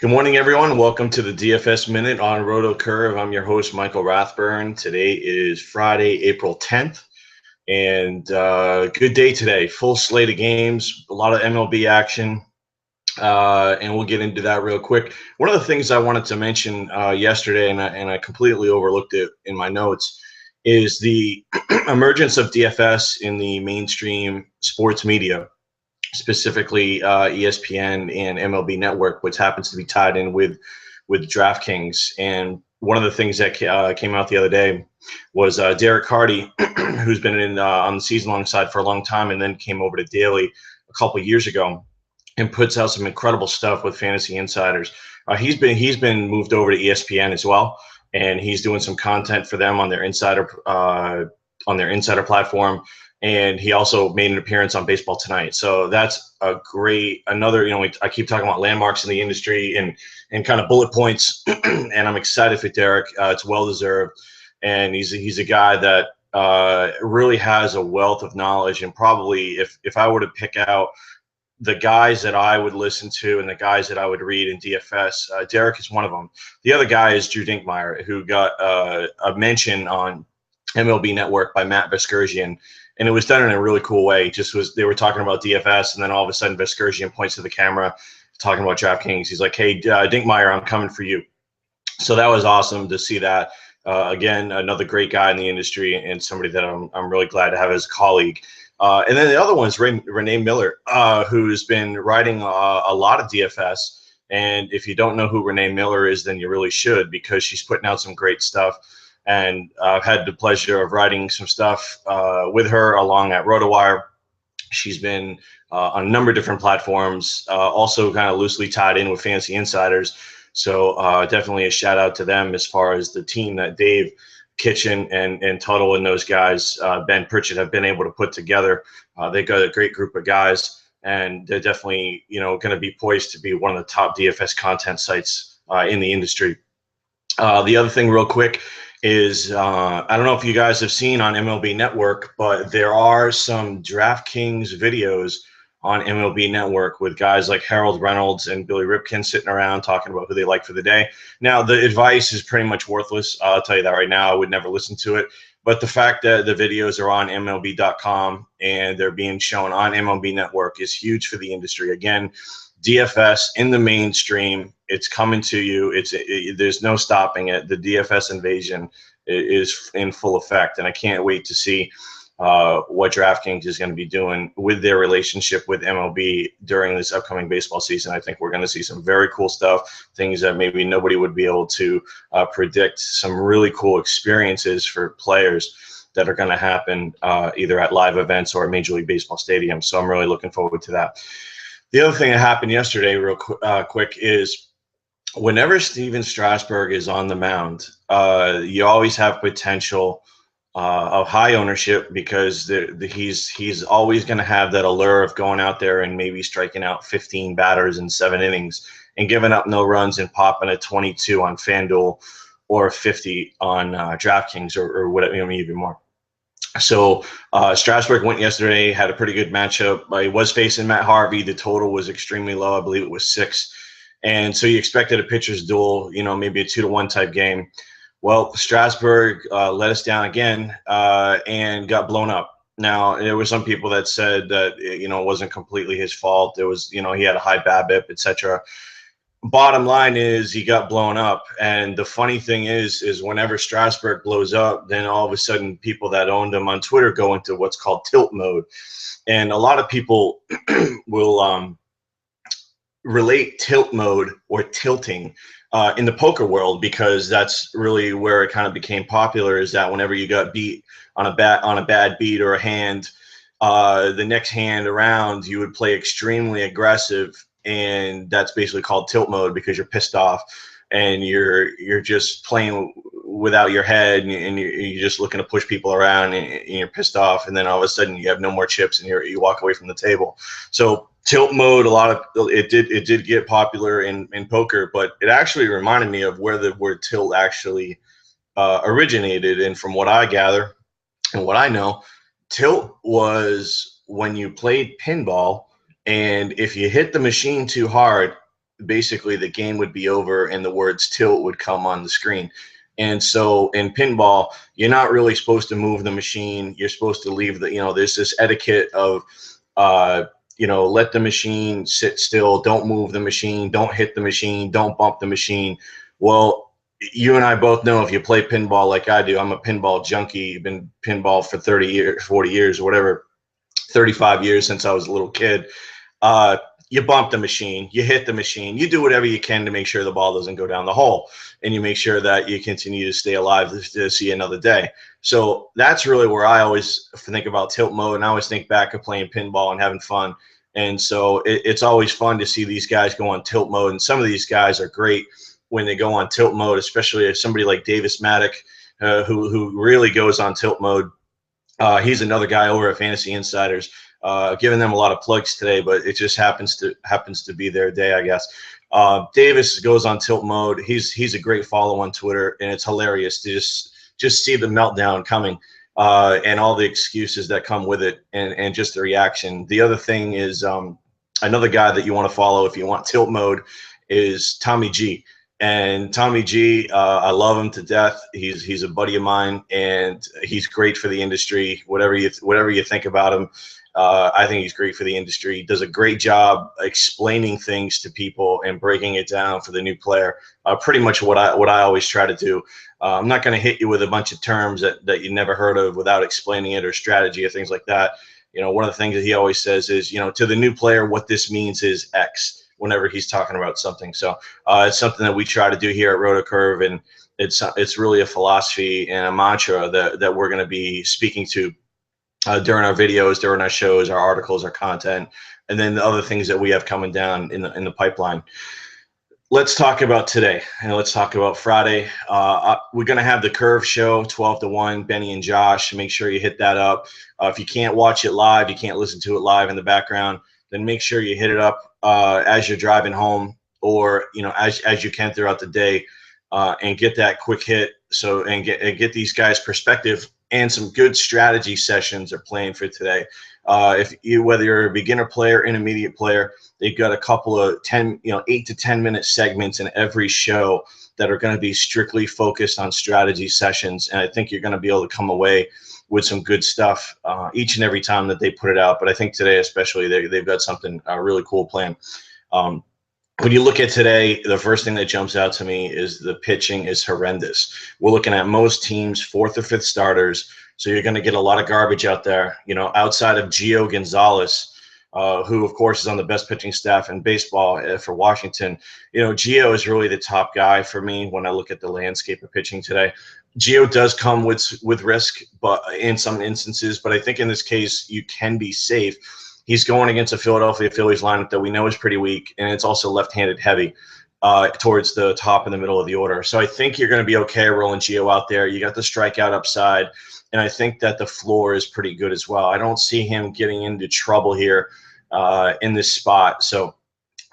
Good morning, everyone. Welcome to the DFS Minute on Roto Curve. I'm your host, Michael Rathburn. Today is Friday, April 10th, and good day today. Full slate of games, a lot of MLB action, and we'll get into that real quick. One of the things I wanted to mention yesterday, and I completely overlooked it in my notes, is the emergence of DFS in the mainstream sports media, specifically ESPN and MLB Network, which happens to be tied in with DraftKings. And one of the things that came out the other day was Derek Hardy, who's been on the season-long side for a long time, and then came over to Daily a couple of years ago, and puts out some incredible stuff with Fantasy Insiders. He's been moved over to ESPN as well, and he's doing some content for them on their insider platform. And he also made an appearance on Baseball Tonight. So that's another, I keep talking about landmarks in the industry and kind of bullet points. And I'm excited for Derek. It's well-deserved. And he's a guy that really has a wealth of knowledge. And probably if I were to pick out the guys that I would listen to and the guys that I would read in DFS, Derek is one of them. The other guy is Drew Dinkmeyer, who got a mention on MLB Network by Matt Vescursian. And it was done in a really cool way. They were talking about DFS, and then all of a sudden Vescursian points to the camera talking about DraftKings. He's like, "Hey, Dinkmeyer, I'm coming for you." So that was awesome to see that. Again, another great guy in the industry and somebody that I'm really glad to have as a colleague. And then the other one is Renee Miller, who's been writing a lot of DFS. And if you don't know who Renee Miller is, then you really should, because she's putting out some great stuff. And I've had the pleasure of writing some stuff with her along at RotoWire. She's been on a number of different platforms, also kind of loosely tied in with Fantasy Insiders. So definitely a shout out to them as far as the team that Dave Kitchen and Tuttle and those guys, Ben Pritchett, have been able to put together. They've got a great group of guys, and they're definitely going to be poised to be one of the top DFS content sites in the industry. The other thing real quick is I don't know if you guys have seen on MLB Network, but there are some DraftKings videos on MLB Network with guys like Harold Reynolds and Billy Ripken sitting around talking about who they like for the day. Now, the advice is pretty much worthless. I'll tell you that right now. I would never listen to it. But the fact that the videos are on MLB.com and they're being shown on MLB Network is huge for the industry. Again, DFS in the mainstream, it's coming to you. There's no stopping it. The DFS invasion is in full effect, and I can't wait to see what DraftKings is going to be doing with their relationship with MLB during this upcoming baseball season. I think we're going to see some very cool stuff, things that maybe nobody would be able to predict, some really cool experiences for players that are going to happen either at live events or at Major League Baseball stadiums. So I'm really looking forward to that. The other thing that happened yesterday real quick is whenever Steven Strasburg is on the mound, you always have potential of high ownership, because he's always going to have that allure of going out there and maybe striking out 15 batters in 7 innings and giving up no runs and popping a 22 on FanDuel or a 50 on DraftKings or whatever, even more. So Strasburg went yesterday, had a pretty good matchup. He was facing Matt Harvey. The total was extremely low. I believe it was 6. And so you expected a pitcher's duel, maybe a 2-1 type game. Well, Strasburg let us down again and got blown up. Now, there were some people that said that, it wasn't completely his fault. There was, he had a high BABIP, etc. Bottom line is he got blown up. And the funny thing is whenever Strasburg blows up, then all of a sudden people that owned him on Twitter go into what's called tilt mode. And a lot of people will relate tilt mode or tilting in the poker world, because that's really where it kind of became popular, is that whenever you got beat on a bad beat or a hand, the next hand around you would play extremely aggressive. And that's basically called tilt mode, because you're pissed off and you're just playing without your head, and you're just looking to push people around, and you're pissed off, and then all of a sudden you have no more chips and you walk away from the table. So tilt mode, it did get popular in poker, but it actually reminded me of where the word tilt actually originated. And from what I gather and what I know, tilt was when you played pinball, and if you hit the machine too hard, basically the game would be over and the words tilt would come on the screen. And so in pinball, you're not really supposed to move the machine. You're supposed to leave the, there's this etiquette of, let the machine sit still. Don't move the machine. Don't hit the machine. Don't bump the machine. Well, you and I both know if you play pinball like I do, I'm a pinball junkie. Been pinball for 30 years, 40 years, or whatever, 35 years since I was a little kid. You bump the machine, you hit the machine, you do whatever you can to make sure the ball doesn't go down the hole, and you make sure that you continue to stay alive to see another day. So that's really where I always think about tilt mode, and I always think back of playing pinball and having fun. And so it's always fun to see these guys go on tilt mode, and some of these guys are great when they go on tilt mode, especially if somebody like Davis Maddock, who really goes on tilt mode. He's another guy over at Fantasy Insiders. Giving them a lot of plugs today, but it just happens to be their day, I guess. Davis goes on tilt mode. He's a great follow on Twitter, and it's hilarious to just see the meltdown coming and all the excuses that come with it, and just the reaction. The other thing is another guy that you want to follow if you want tilt mode is Tommy G. And Tommy G, I love him to death. He's a buddy of mine, and he's great for the industry. Whatever you think about him. I think he's great for the industry. He does a great job explaining things to people and breaking it down for the new player. Pretty much what I always try to do. I'm not going to hit you with a bunch of terms that you never heard of without explaining it, or strategy or things like that. One of the things that he always says is, to the new player, what this means is X whenever he's talking about something. So it's something that we try to do here at RotoCurve, and it's really a philosophy and a mantra that we're going to be speaking to during our videos, during our shows, our articles, our content, and then the other things that we have coming down in the pipeline. Let's talk about today, and let's talk about Friday. We're going to have the Curve show, 12 to 1, Benny and Josh. Make sure you hit that up. If you can't watch it live, you can't listen to it live in the background, then make sure you hit it up as you're driving home, or as you can throughout the day, and get that quick hit. And get these guys' perspective. And some good strategy sessions are planned for today. Whether you're a beginner player, intermediate player, they've got a couple of 8 to 10 minute segments in every show that are going to be strictly focused on strategy sessions. And I think you're going to be able to come away with some good stuff each and every time that they put it out. But I think today especially, they've got something really cool planned. When you look at today, the first thing that jumps out to me is the pitching is horrendous. We're looking at most teams 4th or 5th starters, so you're going to get a lot of garbage out there. Outside of Gio Gonzalez, who of course is on the best pitching staff in baseball for Washington. Gio is really the top guy for me when I look at the landscape of pitching today. Gio does come with risk, but in some instances, but I think in this case you can be safe. He's going against a Philadelphia Phillies lineup that we know is pretty weak, and it's also left-handed heavy towards the top and the middle of the order. So I think you're going to be okay rolling Gio out there. You got the strikeout upside, and I think that the floor is pretty good as well. I don't see him getting into trouble here in this spot. So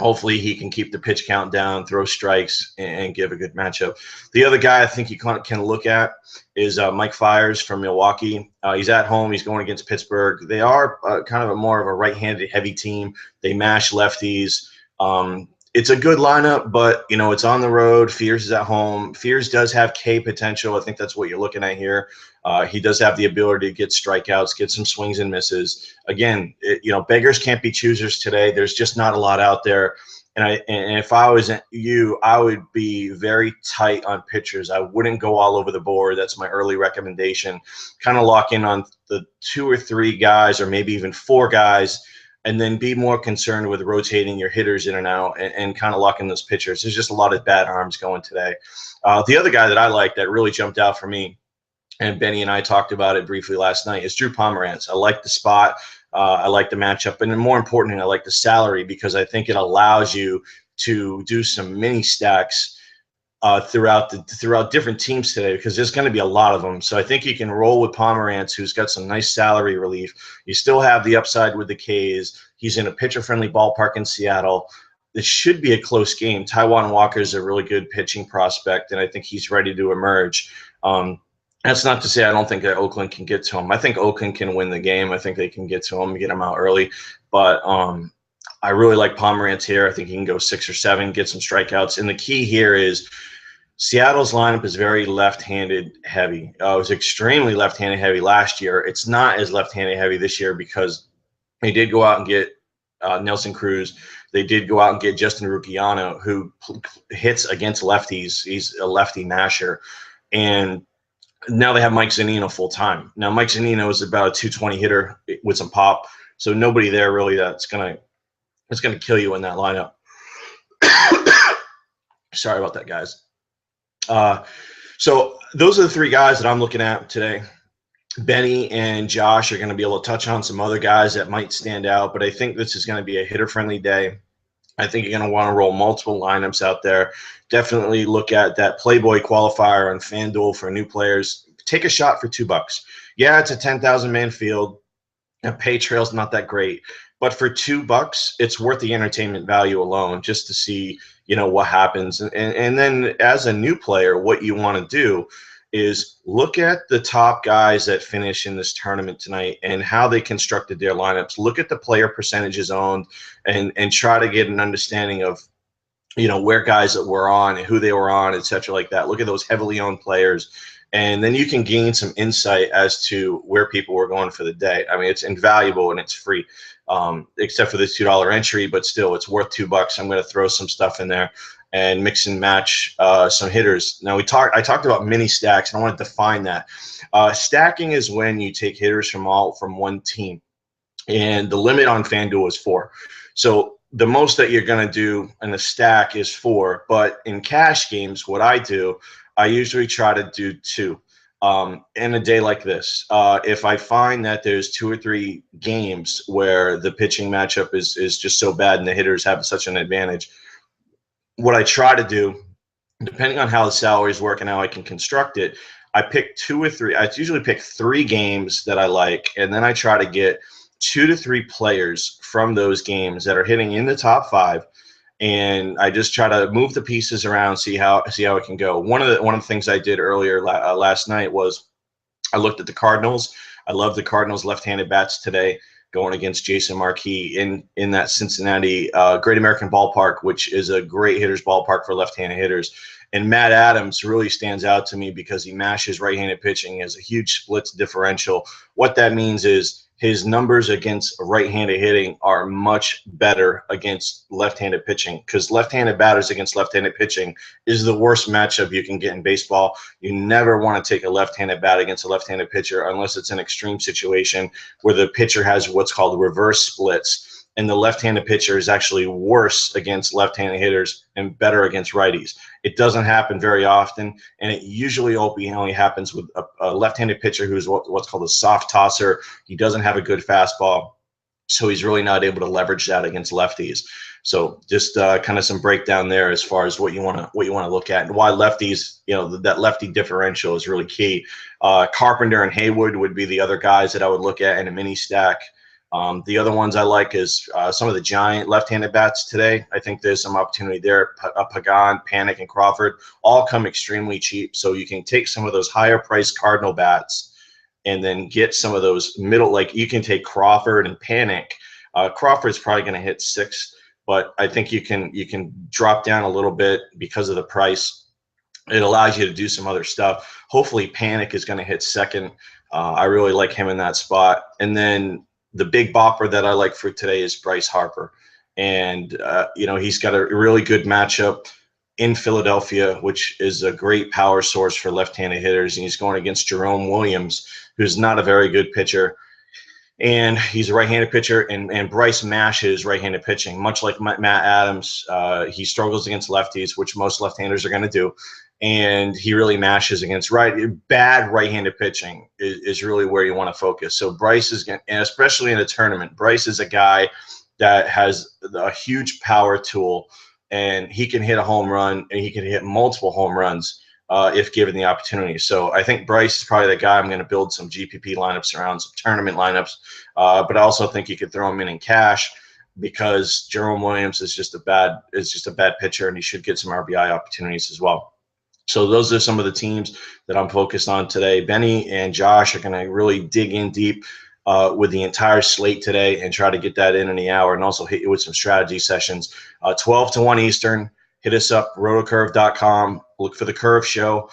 hopefully he can keep the pitch count down, throw strikes, and give a good matchup. The other guy I think you can look at is Mike Fiers from Milwaukee. He's at home. He's going against Pittsburgh. They are kind of more of a right-handed heavy team. They mash lefties. It's a good lineup, but, it's on the road. Fiers is at home. Fiers does have K potential. I think that's what you're looking at here. He does have the ability to get strikeouts, get some swings and misses. Again, beggars can't be choosers today. There's just not a lot out there. And if I was you, I would be very tight on pitchers. I wouldn't go all over the board. That's my early recommendation. Kind of lock in on the 2 or 3 guys, or maybe even 4 guys, and then be more concerned with rotating your hitters in and out, and kind of locking those pitchers. There's just a lot of bad arms going today. The other guy that I like that really jumped out for me, and Benny and I talked about it briefly last night, is Drew Pomeranz. I like the spot. I like the matchup. And then more importantly, I like the salary, because I think it allows you to do some mini stacks throughout different teams today, because there's going to be a lot of them. So I think you can roll with Pomeranz, who's got some nice salary relief. You still have the upside with the K's. He's in a pitcher-friendly ballpark in Seattle. It should be a close game. Taijuan Walker is a really good pitching prospect, and I think he's ready to emerge. That's not to say I don't think that Oakland can get to him. I think Oakland can win the game. I think they can get to him, get him out early. But I really like Pomerantz here. I think he can go 6 or 7, get some strikeouts. And the key here is Seattle's lineup is very left-handed heavy. It was extremely left-handed heavy last year. It's not as left-handed heavy this year because they did go out and get Nelson Cruz. They did go out and get Justin Rucchiano, who hits against lefties. He's a lefty masher. And now they have Mike Zunino full time. Now Mike Zunino is about a 220 hitter with some pop, so nobody there really that's gonna kill you in that lineup. Sorry about that, guys. So those are the 3 guys that I'm looking at today. Benny and Josh are going to be able to touch on some other guys that might stand out, but I think this is going to be a hitter-friendly day. I think you're going to want to roll multiple lineups out there. Definitely look at that Playboy qualifier on FanDuel for new players. Take a shot for $2. Yeah, it's a 10,000-man field. A pay trail's not that great, but for $2, it's worth the entertainment value alone just to see, what happens. And then as a new player, what you want to do is look at the top guys that finish in this tournament tonight and how they constructed their lineups. Look at the player percentages owned and try to get an understanding of, where guys that were on and who they were on, et cetera, like that. Look at those heavily owned players. And then you can gain some insight as to where people were going for the day. I mean, it's invaluable and it's free, except for this $2 entry, but still it's worth $2. I'm going to throw some stuff in there and mix and match some hitters. Now I talked about mini stacks, and I want to define that. Stacking is when you take hitters from one team, and the limit on FanDuel is 4. So the most that you're going to do in a stack is 4, but in cash games, what I do, I usually try to do 2 in a day like this. If I find that there's 2 or 3 games where the pitching matchup is just so bad and the hitters have such an advantage, what I try to do, depending on how the salaries work and how I can construct it, I pick 2 or 3. I usually pick 3 games that I like, and then I try to get 2 to 3 players from those games that are hitting in the top 5, and I just try to move the pieces around, see how it can go. One of the things I did earlier last night was I looked at the Cardinals. I love the Cardinals left-handed bats today, going against Jason Marquis in that Cincinnati Great American Ballpark, which is a great hitter's ballpark for left-handed hitters. And Matt Adams really stands out to me because he mashes right-handed pitching, has a huge splits differential. What that means is his numbers against right-handed hitting are much better against left-handed pitching, because left-handed batters against left-handed pitching is the worst matchup you can get in baseball. You never want to take a left-handed bat against a left-handed pitcher unless it's an extreme situation where the pitcher has what's called reverse splits, and the left-handed pitcher is actually worse against left-handed hitters and better against righties. It doesn't happen very often, and it usually only happens with a left-handed pitcher who's what's called a soft tosser. He doesn't have a good fastball, so he's really not able to leverage that against lefties. So just kind of some breakdown there as far as what you want to look at and why lefties, that lefty differential is really key. Carpenter and Haywood would be the other guys that I would look at in a mini stack. The other ones I like is some of the giant left-handed bats today. I think there's some opportunity there. Pagan, Panic, and Crawford all come extremely cheap. So you can take some of those higher-priced Cardinal bats and then get some of those middle, like you can take Crawford and Panic. Crawford's probably going to hit 6, but I think you can drop down a little bit because of the price. It allows you to do some other stuff. Hopefully Panic is going to hit 2nd. I really like him in that spot. And then the big bopper that I like for today is Bryce Harper. And, he's got a really good matchup in Philadelphia, which is a great power source for left-handed hitters. And he's going against Jerome Williams, who's not a very good pitcher. And he's a right-handed pitcher, and Bryce mashes right-handed pitching, much like Matt Adams. He struggles against lefties, which most left-handers are going to do. And he really mashes against bad right-handed pitching is really where you want to focus. So Bryce is going to, and especially in a tournament, Bryce is a guy that has a huge power tool, and he can hit a home run, and he can hit multiple home runs if given the opportunity. So I think Bryce is probably the guy I'm going to build some GPP lineups around, some tournament lineups. But I also think you could throw him in cash because Jerome Williams is just a bad pitcher, and he should get some RBI opportunities as well. So those are some of the teams that I'm focused on today. Benny and Josh are going to really dig in deep with the entire slate today and try to get that in the hour, and also hit you with some strategy sessions. 12 to 1 Eastern. Hit us up, rotocurve.com. Look for the Curve Show.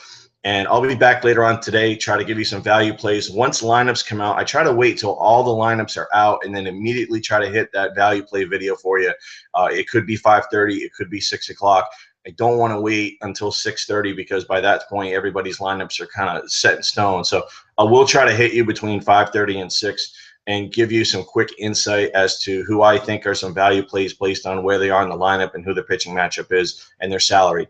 And I'll be back later on today, try to give you some value plays. Once lineups come out, I try to wait till all the lineups are out and then immediately try to hit that value play video for you. It could be 5:30, it could be 6 o'clock. I don't want to wait until 6:30 because by that point, everybody's lineups are kind of set in stone. So I will try to hit you between 5:30 and 6 and give you some quick insight as to who I think are some value plays based on where they are in the lineup and who their pitching matchup is and their salary.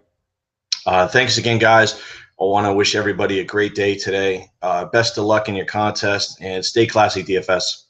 Thanks again, guys. I want to wish everybody a great day today. Best of luck in your contest and stay classy, DFS.